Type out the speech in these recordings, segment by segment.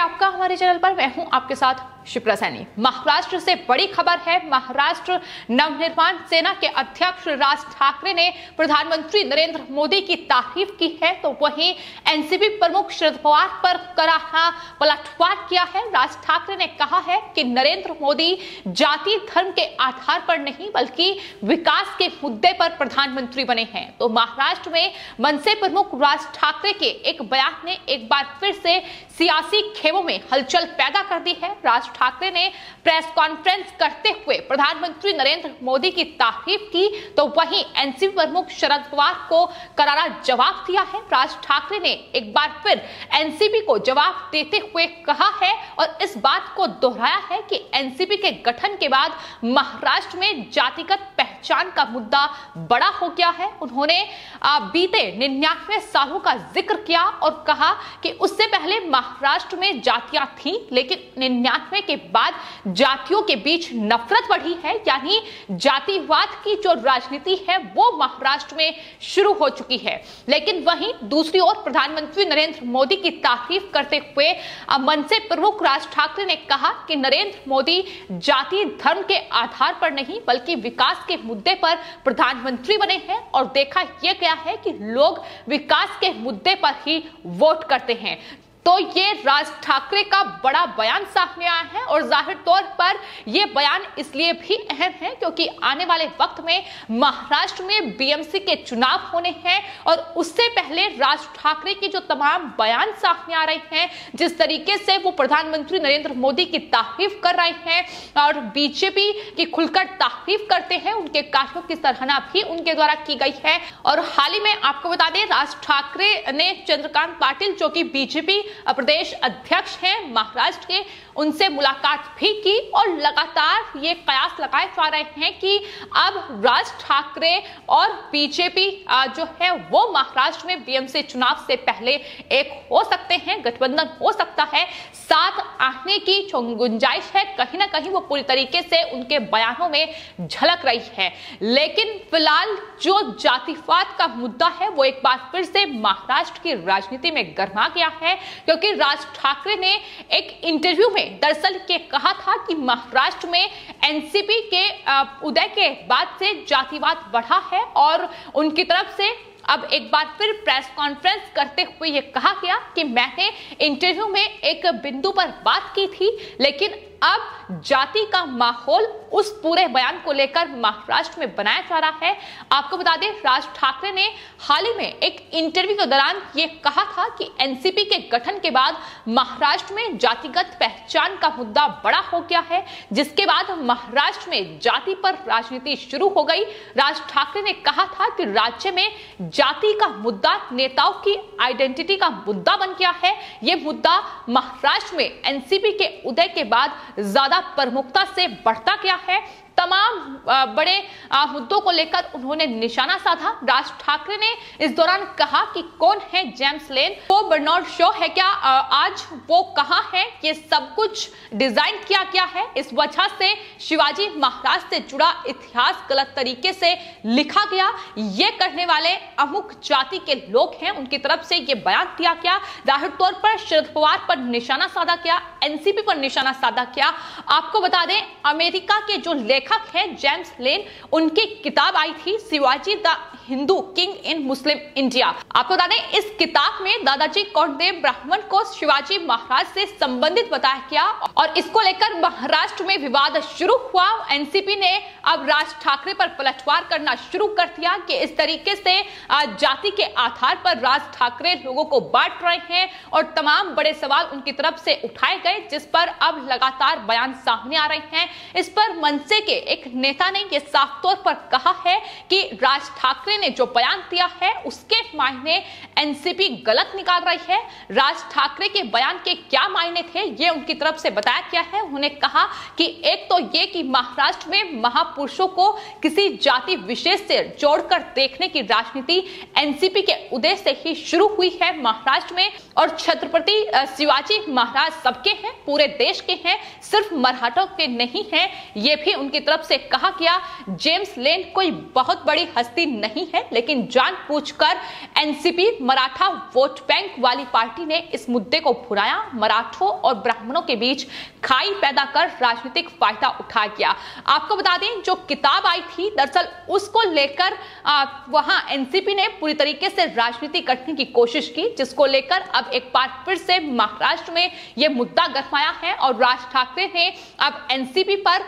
आपका हमारे चैनल पर। मैं हूं आपके साथ शिप्रा सैनी। महाराष्ट्र से बड़ी खबर है। महाराष्ट्र नवनिर्माण सेना के अध्यक्ष राज ठाकरे ने प्रधानमंत्री नरेंद्र मोदी की तारीफ की है, तो वहीं एनसीपी प्रमुख शरद पवार पर करारा पलटवार किया है। राज ठाकरे ने कहा है कि नरेंद्र मोदी जाति धर्म के आधार पर नहीं बल्कि विकास के मुद्दे पर प्रधानमंत्री बने हैं। तो महाराष्ट्र में मनसे प्रमुख राज ठाकरे के एक बयान ने एक बार फिर से सियासी खेमों में हलचल पैदा कर दी है। राज ठाकरे ने प्रेस कॉन्फ्रेंस करते हुए प्रधानमंत्री नरेंद्र मोदी की तारीफ की, तो वहीं एनसीपी प्रमुख शरद पवार को करारा जवाब दिया है। राज ठाकरे ने एक बार फिर एनसीपी को जवाब देते हुए कहा है और इस बात को दोहराया है कि एनसीपी के गठन के बाद महाराष्ट्र में जातिगत पहचान का मुद्दा बड़ा हो गया है। उन्होंने बीते 99 सालों का जिक्र किया और कहा कि उससे पहले महाराष्ट्र में जातियां थीं, लेकिन 99 के बाद जातियों के बीच नफरत बढ़ी है, यानी जातिवाद की जो राजनीति है वो महाराष्ट्र में शुरू हो चुकी है। लेकिन वहीं दूसरी ओर प्रधानमंत्री नरेंद्र मोदी की तारीफ करते हुए मनसे प्रमुख राज ठाकरे ने कहा कि नरेंद्र मोदी जाति धर्म के आधार पर नहीं बल्कि विकास के मुद्दे पर प्रधानमंत्री बने हैं और देखा यह गया है कि लोग विकास के मुद्दे पर ही वोट करते हैं। तो ये राज ठाकरे का बड़ा बयान सामने आया है और जाहिर तौर पर यह बयान इसलिए भी अहम है क्योंकि आने वाले वक्त में महाराष्ट्र में बीएमसी के चुनाव होने हैं और उससे पहले राज ठाकरे की जो तमाम बयान सामने आ रहे हैं, जिस तरीके से वो प्रधानमंत्री नरेंद्र मोदी की तारीफ कर रहे हैं और बीजेपी की खुलकर तारीफ करते हैं, उनके कार्यों की सराहना भी उनके द्वारा की गई है। और हाल ही में आपको बता दें, राज ठाकरे ने चंद्रकांत पाटिल जो कि बीजेपी प्रदेश अध्यक्ष हैं महाराष्ट्र के, उनसे मुलाकात भी की और लगातार ये कयास लगाए जा रहे हैं कि अब राज ठाकरे और बीजेपी जो है वो महाराष्ट्र में बीएमसी चुनाव से पहले एक हो सकते हैं, गठबंधन हो सकता है, साथ आने की जो गुंजाइश है कहीं ना कहीं वो पूरी तरीके से उनके बयानों में झलक रही है। लेकिन फिलहाल जो जातिवाद का मुद्दा है वो एक बार फिर से महाराष्ट्र की राजनीति में गर्मा गया है, क्योंकि राज ठाकरे ने एक इंटरव्यू में दरअसल ये कहा था कि महाराष्ट्र में एनसीपी के उदय के बाद से जातिवाद बढ़ा है और उनकी तरफ से अब एक बार फिर प्रेस कॉन्फ्रेंस करते हुए यह कहा गया कि मैंने इंटरव्यू में एक बिंदु पर बात की थी, लेकिन अब जाति का माहौल उस पूरे बयान को लेकर महाराष्ट्र में बनाया जा रहा है। आपको बता दें, राज ठाकरे ने हाल ही में एक इंटरव्यू के दौरान ये कहा था कि एनसीपी के गठन के बाद महाराष्ट्र में जातिगत पहचान का मुद्दा बड़ा हो गया है, जिसके बाद महाराष्ट्र में जाति पर राजनीति शुरू हो गई। राज ठाकरे ने कहा था कि राज्य में जाति का मुद्दा नेताओं की आइडेंटिटी का मुद्दा बन गया है। ये मुद्दा महाराष्ट्र में एनसीपी के उदय के बाद ज्यादा प्रमुखता से बढ़ता गया है। तमाम बड़े मुद्दों को लेकर उन्होंने निशाना साधा। राज ठाकरे ने इस दौरान कहा कि कौन है जेम्स लेन, वो बर्नार्ड शॉ है क्या, आज वो कहां है, ये सब कुछ डिजाइन किया गया है। इस वजह से शिवाजी महाराज से जुड़ा इतिहास गलत तरीके से लिखा गया, ये करने वाले अमुक जाति के लोग हैं, उनकी तरफ से ये बयान दिया गया। जाहिर तौर पर शरद पवार पर निशाना साधा गया, एनसीपी पर निशाना साधा गया। आपको बता दें, अमेरिका के जो लेखक है जेम्स लेन, उनकी किताब आई थी Shivaji the Hindu king in Muslim India. आपको बता दें, इस किताब में दादाजी कोंडदेव ब्राह्मण को शिवाजी महाराज से संबंधित बताया गया और इसको लेकर महाराष्ट्र में विवाद शुरू हुआ। एनसीपी ने अब राज ठाकरे पर पलटवार करना शुरू कर दिया कि इस तरीके से जाति के आधार पर राज ठाकरे लोगों को बांट रहे हैं और तमाम बड़े सवाल उनकी तरफ से उठाए गए, जिस पर अब लगातार बयान सामने आ रहे हैं। इस पर मनसे के एक नेता ने यह साफ तौर पर कहा है कि राज ठाकरे ने जो बयान दिया है उसके मायने एनसीपी गलत निकाल रही है। राज ठाकरे के बयान के क्या मायने थे ये उनकी तरफ से बताया गया है। उन्होंने कहा कि एक तो ये कि महाराष्ट्र में महापुरुषों को किसी जाति विशेष से जोड़कर देखने की राजनीति एनसीपी के उदय से ही शुरू हुई है महाराष्ट्र में, और छत्रपति शिवाजी महाराज सबके हैं, पूरे देश के हैं, सिर्फ मराठों के नहीं हैं, ये भी उनकी तरफ से कहा गया। जेम्स लेन कोई बहुत बड़ी हस्ती नहीं नहीं है, लेकिन जानबूझकर एनसीपी मराठा वोट बैंक वाली पार्टी ने इस मुद्दे को भुनाया, मराठों और ब्राह्मणों के बीच खाई पैदा कर राजनीतिक फायदा उठा गया। आपको बता दें, जो किताब आई थी दरअसल उसको लेकर वहां एनसीपी ने पूरी तरीके से राजनीति करने की कोशिश की, जिसको लेकर अब एक बार फिर से महाराष्ट्र में यह मुद्दा गरमाया है और राज ठाकरे ने अब एनसीपी पर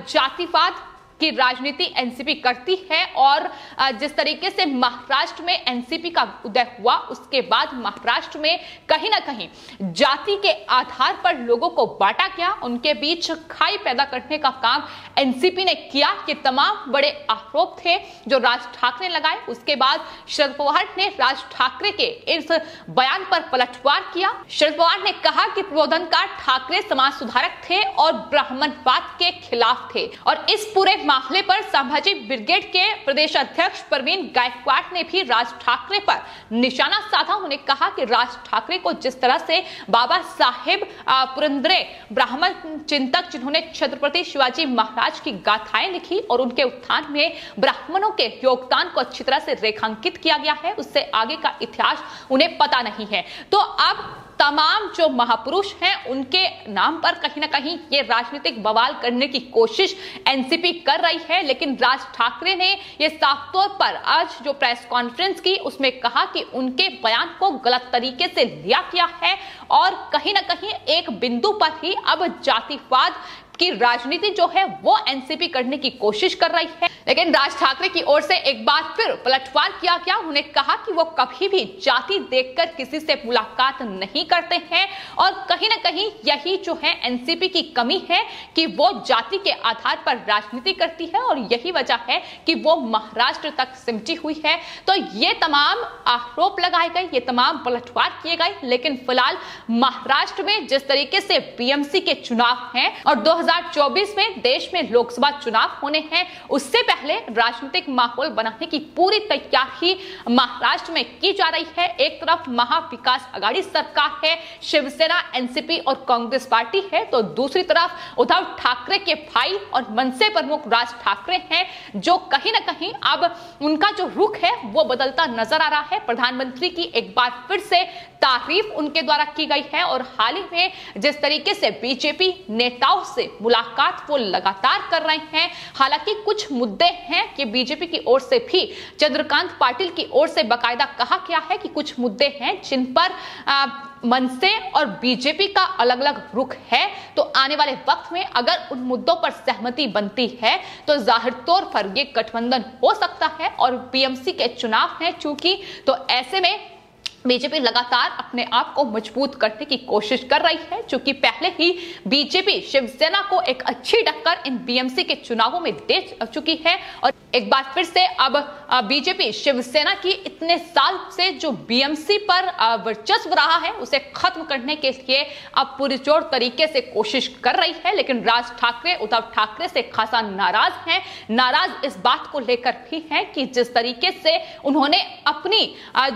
जातिवाद की राजनीति एनसीपी करती है। और जिस तरीके से महाराष्ट्र में एनसीपी का उदय हुआ, उसके बाद महाराष्ट्र में कहीं ना कहीं जाति के आधार पर लोगों को बांटा गया, उनके बीच खाई पैदा करने का काम एनसीपी ने किया। ये तमाम बड़े आरोप थे जो राज ठाकरे लगाए। उसके बाद शरद पवार ने राज ठाकरे के इस बयान पर पलटवार किया। शरद पवार ने कहा कि प्रबोधनकार ठाकरे समाज सुधारक थे और ब्राह्मणवाद के खिलाफ थे। और इस पूरे मामले पर संभाजी ब्रिगेड के प्रदेश अध्यक्ष प्रवीण गायकवाड़ ने भी राज ठाकरे पर निशाना साधा। उन्होंने कहा कि राज ठाकरे को जिस तरह से बाबा साहेब पुरंदरे ब्राह्मण चिंतक, जिन्होंने छत्रपति शिवाजी महाराज की गाथाएं लिखी और उनके उत्थान में ब्राह्मणों के योगदान को अच्छी तरह से रेखांकित किया गया है, उससे आगे का इतिहास उन्हें पता नहीं है। तो अब तमाम जो महापुरुष हैं उनके नाम पर कहीं ना कहीं ये राजनीतिक बवाल करने की कोशिश एनसीपी कर रही है। लेकिन राज ठाकरे ने ये साफ तौर पर आज जो प्रेस कॉन्फ्रेंस की उसमें कहा कि उनके बयान को गलत तरीके से लिया गया है और कहीं ना कहीं एक बिंदु पर ही अब जातिवाद की राजनीति जो है वो एनसीपी करने की कोशिश कर रही है। लेकिन राज ठाकरे की ओर से एक बार फिर पलटवार किया गया। उन्होंने कहा कि वो कभी भी जाति देखकर किसी से मुलाकात नहीं करते हैं और कहीं ना कहीं यही जो है एनसीपी की कमी है कि वो जाति के आधार पर राजनीति करती है और यही वजह है कि वो महाराष्ट्र तक सिमटी हुई है। तो ये तमाम आरोप लगाए गए, ये तमाम पलटवार किए गए। लेकिन फिलहाल महाराष्ट्र में जिस तरीके से बीएमसी के चुनाव हैं और 2024 में देश में लोकसभा चुनाव होने हैं, उससे पहले राजनीतिक माहौल बनाने की पूरी तैयारी महाराष्ट्र में की जा रही है। एक तरफ महाविकास आघाड़ी सरकार है, शिवसेना, एनसीपी और कांग्रेस पार्टी है, तो दूसरी तरफ उद्धव ठाकरे के भाई और मनसे प्रमुख राज ठाकरे हैं, जो कहीं ना कहीं अब उनका जो रुख है वो बदलता नजर आ रहा है। प्रधानमंत्री की एक बार फिर से तारीफ उनके द्वारा की गई है और हाल ही में जिस तरीके से बीजेपी नेताओं से मुलाकात वो लगातार कर रहे हैं। हालांकि कुछ मुद्दे हैं कि बीजेपी की ओर से भी चंद्रकांत पाटिल की ओर से बाकायदा कहा गया है कि कुछ मुद्दे हैं जिन पर मनसे और बीजेपी का अलग अलग रुख है। तो आने वाले वक्त में अगर उन मुद्दों पर सहमति बनती है तो जाहिर तौर पर यह गठबंधन हो सकता है और बीएमसी के चुनाव है चूंकि, तो ऐसे में बीजेपी लगातार अपने आप को मजबूत करने की कोशिश कर रही है, क्योंकि पहले ही बीजेपी शिवसेना को एक अच्छी टक्कर इन बीएमसी के चुनावों में दे चुकी है। और एक बार फिर से अब बीजेपी शिवसेना की इतने साल से जो बीएमसी पर वर्चस्व रहा है उसे खत्म करने के लिए अब पुरजोर तरीके से कोशिश कर रही है। लेकिन राज ठाकरे उद्धव ठाकरे से खासा नाराज हैं। नाराज इस बात को लेकर भी हैं कि जिस तरीके से उन्होंने अपनी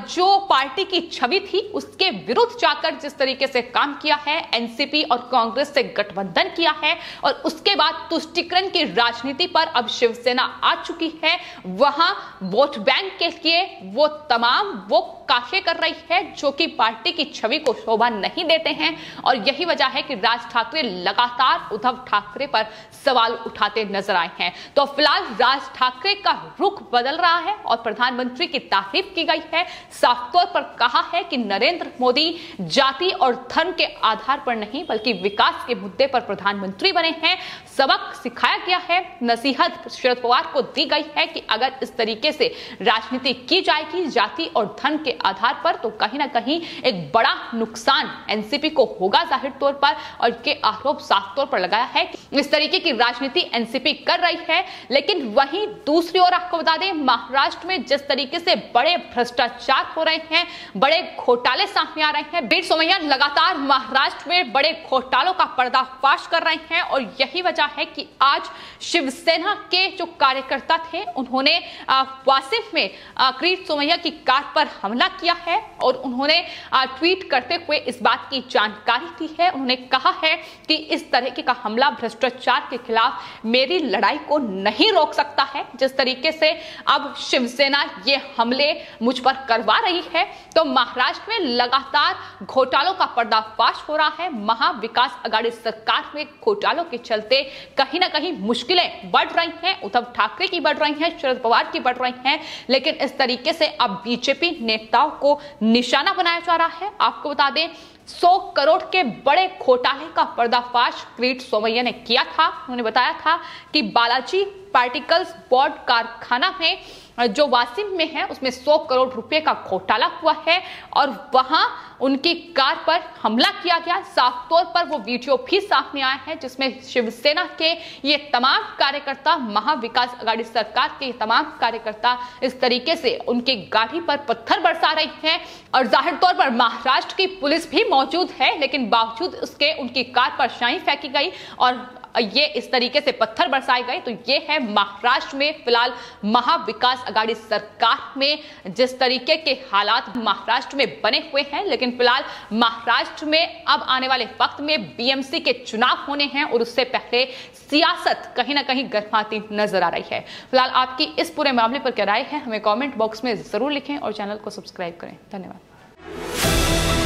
जो पार्टी की छवि थी उसके विरुद्ध जाकर जिस तरीके से काम किया है, एनसीपी और कांग्रेस से गठबंधन किया है और उसके बाद तुष्टीकरण की राजनीति पर अब शिवसेना आ चुकी है। वहां वोट बैंक के लिए वो तमाम वो काशे कर रही है जो कि पार्टी की छवि को शोभा नहीं देते हैं और यही वजह है कि राज ठाकरे लगातार उद्धव ठाकरे पर सवाल उठाते नजर आए हैं। तो फिलहाल राज ठाकरे का रुख बदल रहा है और प्रधानमंत्री की तारीफ की गई है। साफ तौर पर कहा है कि नरेंद्र मोदी जाति और धर्म के आधार पर नहीं बल्कि विकास के मुद्दे पर प्रधानमंत्री बने हैं। सबक सिखाया गया है, नसीहत शरद पवार को दी गई है कि अगर इस तरीके से राजनीति की जाएगी जाति और धर्म के आधार पर तो कहीं ना कहीं एक बड़ा नुकसान एनसीपी को होगा जाहिर तौर पर। और के आरोप साफ तौर पर लगाया है कि इस तरीके की राजनीति एनसीपी कर रही है। लेकिन वहीं दूसरी ओर आपको बता दें, महाराष्ट्र में जिस तरीके से बड़े भ्रष्टाचार हो रहे हैं, बड़े घोटाले सामने आ रहे हैं। किरीट सोमैया लगातार महाराष्ट्र में बड़े घोटालों का पर्दाफाश कर रहे हैं और यही वजह है कि आज शिवसेना के जो कार्यकर्ता थे उन्होंने वासिम में किरीट सोमैया की कार पर हमला किया है और उन्होंने ट्वीट करते हुए इस बात की जानकारी दी है। उन्होंने कहा है कि इस तरह का हमला भ्रष्टाचार के खिलाफ मेरी लड़ाई को नहीं रोक सकता है। जिस तरीके से अब शिवसेना ये हमले मुझ पर करवा रही है तो महाराष्ट्र में लगातार घोटालों का पर्दाफाश हो रहा है। महाविकास आघाड़ी सरकार में घोटालों के चलते कहीं ना कहीं मुश्किलें बढ़ रही हैं। उद्धव ठाकरे की बढ़ रही हैं, शरद पवार की बढ़ रही हैं, लेकिन इस तरीके से अब बीजेपी नेताओं को निशाना बनाया जा रहा है। आपको बता दें 100 करोड़ के बड़े घोटाले का पर्दाफाश किरीट सोमैया ने किया था। उन्होंने बताया था कि बालाजी पार्टिकल्स बोर्ड कारखाना में जो वासिम में है उसमें 100 करोड़ रुपए का घोटाला हुआ है और वहां उनकी कार पर हमला किया गया। साफ तौर पर वो वीडियो भी सामने आया है जिसमें शिवसेना के ये तमाम कार्यकर्ता, महाविकास आघाड़ी सरकार के तमाम कार्यकर्ता इस तरीके से उनकी गाड़ी पर पत्थर बरसा रहे हैं और जाहिर तौर पर महाराष्ट्र की पुलिस भी मौजूद है, लेकिन बावजूद उसके उनकी कार पर शाही फेंकी गई और ये इस तरीके से पत्थर बरसाए गए। तो ये है महाराष्ट्र में फिलहाल महाविकास आघाड़ी सरकार में जिस तरीके के हालात महाराष्ट्र में बने हुए हैं। लेकिन फिलहाल महाराष्ट्र में अब आने वाले वक्त में बीएमसी के चुनाव होने हैं और उससे पहले सियासत कहीं ना कहीं गर्माती नजर आ रही है। फिलहाल आपकी इस पूरे मामले पर क्या राय है हमें कमेंट बॉक्स में जरूर लिखें और चैनल को सब्सक्राइब करें। धन्यवाद।